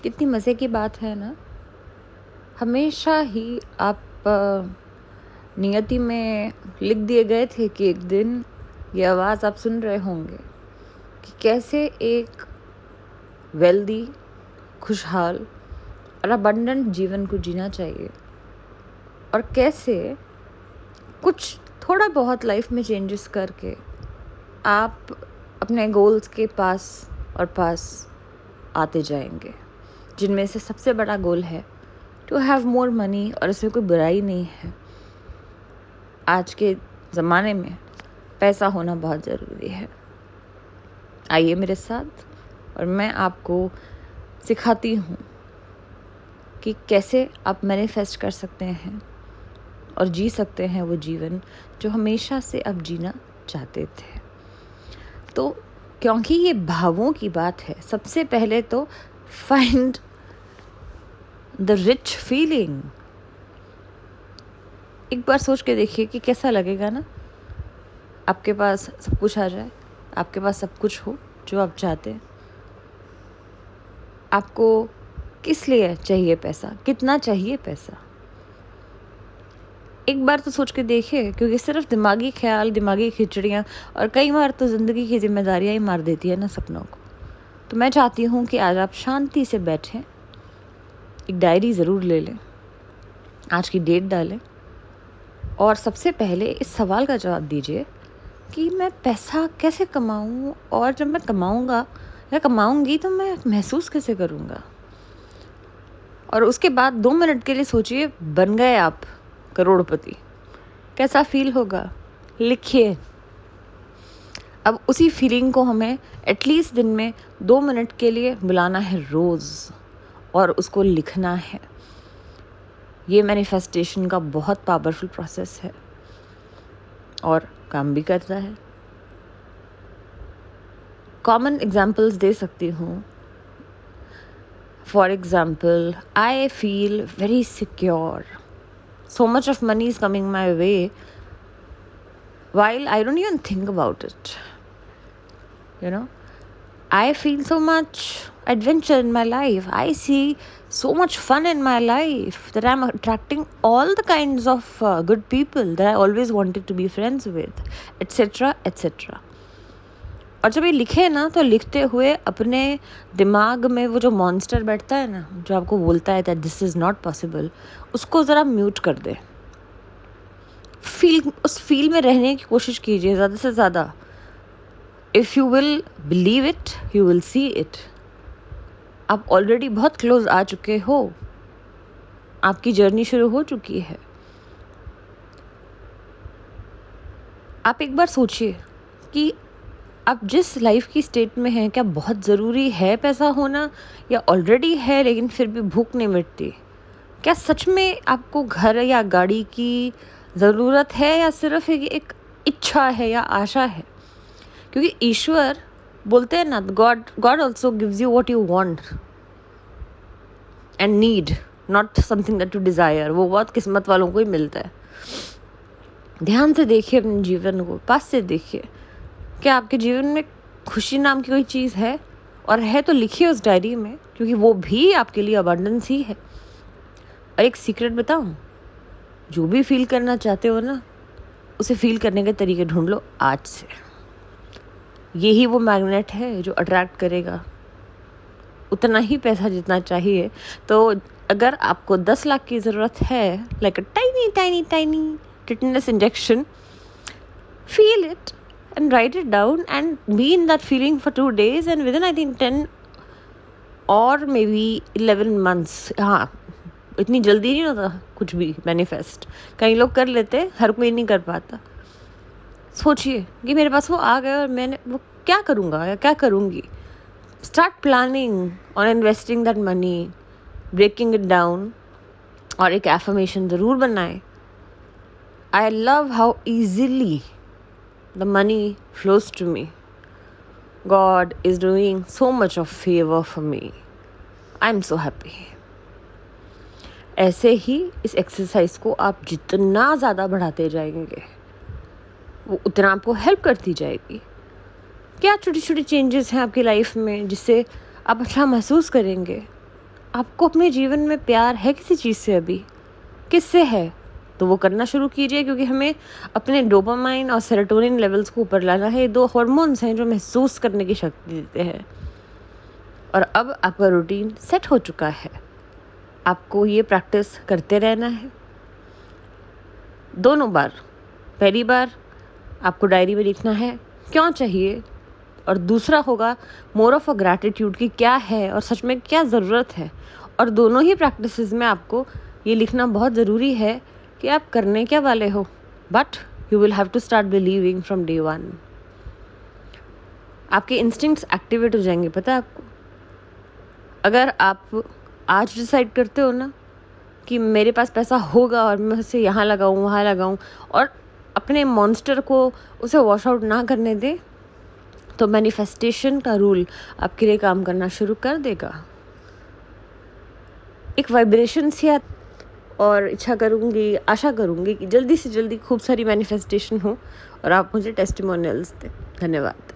कितनी मज़े की बात है ना। हमेशा ही आप नियति में लिख दिए गए थे कि एक दिन ये आवाज़ आप सुन रहे होंगे कि कैसे एक वेल्दी, खुशहाल और अबंडेंट जीवन को जीना चाहिए और कैसे कुछ थोड़ा बहुत लाइफ में चेंजेस करके आप अपने गोल्स के पास और पास आते जाएंगे, जिनमें से सबसे बड़ा गोल है टू हैव मोर मनी। और इसमें कोई बुराई नहीं है। आज के ज़माने में पैसा होना बहुत ज़रूरी है। आइए मेरे साथ और मैं आपको सिखाती हूँ कि कैसे आप मैनिफेस्ट कर सकते हैं और जी सकते हैं वो जीवन जो हमेशा से आप जीना चाहते थे। तो क्योंकि ये भावों की बात है, सबसे पहले तो फाइंड द रिच फीलिंग। एक बार सोच के देखिए कि कैसा लगेगा ना, आपके पास सब कुछ आ जाए, आपके पास सब कुछ हो जो आप चाहते हैं। आपको किस लिए चाहिए पैसा, कितना चाहिए पैसा? एक बार तो सोच के देखिए, क्योंकि सिर्फ दिमागी ख्याल, दिमागी खिचड़ियाँ और कई बार तो ज़िंदगी की जिम्मेदारियाँ ही मार देती है ना सपनों को। तो मैं चाहती हूँ कि आज आप शांति से बैठें, एक डायरी ज़रूर ले लें, आज की डेट डालें और सबसे पहले इस सवाल का जवाब दीजिए कि मैं पैसा कैसे कमाऊँ, और जब मैं कमाऊँगा या कमाऊँगी तो मैं महसूस कैसे करूँगा। और उसके बाद 2 मिनट के लिए सोचिए, बन गए आप करोड़पति, कैसा फील होगा? लिखिए। अब उसी फीलिंग को हमें एटलीस्ट दिन में 2 मिनट के लिए बुलाना है रोज़ और उसको लिखना है। ये मैनिफेस्टेशन का बहुत पावरफुल प्रोसेस है और काम भी करता है। कॉमन एग्जाम्पल्स दे सकती हूँ। For example, I feel very secure, so much of money is coming my way while I don't even think about it. You know, I feel so much adventure in my life. I see so much fun in my life that I'm attracting all the kinds of good people that I always wanted to be friends with, etc. etc. और जब ये लिखे ना, तो लिखते हुए अपने दिमाग में वो जो मॉन्स्टर बैठता है ना, जो आपको बोलता है that this is not possible, उसको ज़रा म्यूट कर दे। उस फील में रहने की कोशिश कीजिए ज़्यादा से ज़्यादा। If you will believe it, you will see it. आप ऑलरेडी बहुत क्लोज आ चुके हो, आपकी जर्नी शुरू हो चुकी है। आप एक बार सोचिए कि आप जिस लाइफ की स्टेट में हैं, क्या बहुत ज़रूरी है पैसा होना, या ऑलरेडी है लेकिन फिर भी भूख नहीं मिटती? क्या सच में आपको घर या गाड़ी की ज़रूरत है, या सिर्फ एक इच्छा है या आशा है? क्योंकि ईश्वर बोलते हैं ना, God also gives you what you want and need, not something that you desire. वो बहुत किस्मत वालों को ही मिलता है। ध्यान से देखिए अपने जीवन को, पास से देखिए, क्या आपके जीवन में खुशी नाम की कोई चीज़ है? और है तो लिखिए उस डायरी में, क्योंकि वो भी आपके लिए अबंडेंस ही है। और एक सीक्रेट बताऊं, जो भी फील करना चाहते हो ना, उसे फील करने के तरीके ढूंढ लो आज से। यही वो मैग्नेट है जो अट्रैक्ट करेगा उतना ही पैसा जितना चाहिए। तो अगर आपको 10 लाख की ज़रूरत है, like a tiny tiny tiny tetanus injection, feel it and write it down and be in that feeling for 2 days, and within I think 10 or maybe 11 months, हाँ, इतनी जल्दी नहीं होता कुछ भी मैनिफेस्ट। कई लोग कर लेते, हर कोई नहीं कर पाता। सोचिए कि मेरे पास वो आ गया और मैंने वो क्या करूँगा या क्या करूँगी। Start planning on investing that money, breaking it down, और एक एफर्मेशन ज़रूर बनाए। I love how easily the money flows to me. God is doing so much of favor for me. I'm so happy. ऐसे ही इस exercise को आप जितना ज़्यादा बढ़ाते जाएंगे, वो उतना आपको हेल्प करती जाएगी। क्या छोटी छोटी चेंजेस हैं आपकी लाइफ में जिससे आप अच्छा महसूस करेंगे? आपको अपने जीवन में प्यार है किसी चीज़ से अभी? किससे है? तो वो करना शुरू कीजिए, क्योंकि हमें अपने डोपामाइन और सेरोटोनिन लेवल्स को ऊपर लाना है। ये 2 हार्मोन्स हैं जो महसूस करने की शक्ति देते हैं। और अब आपका रूटीन सेट हो चुका है। आपको ये प्रैक्टिस करते रहना है। दोनों बार, पहली बार आपको डायरी में लिखना है क्यों चाहिए, और दूसरा होगा मोर ऑफ अ ग्रैटिट्यूड कि क्या है और सच में क्या ज़रूरत है। और दोनों ही प्रैक्टिसेस में आपको ये लिखना बहुत ज़रूरी है कि आप करने क्या वाले हो, but you will have to start believing from day 1। आपके इंस्टिंक्ट्स एक्टिवेट हो जाएंगे, पता है आपको। अगर आप आज डिसाइड करते हो ना कि मेरे पास पैसा होगा और मैं उसे यहाँ लगाऊँ वहाँ लगाऊँ, और अपने मॉन्स्टर को उसे वॉश आउट ना करने दें, तो मैनिफेस्टेशन का रूल आपके लिए काम करना शुरू कर देगा। एक वाइब्रेशन सी और इच्छा करूँगी, आशा करूँगी कि जल्दी से जल्दी खूब सारी मैनिफेस्टेशन हो और आप मुझे टेस्टिमोनियल्स दें। धन्यवाद।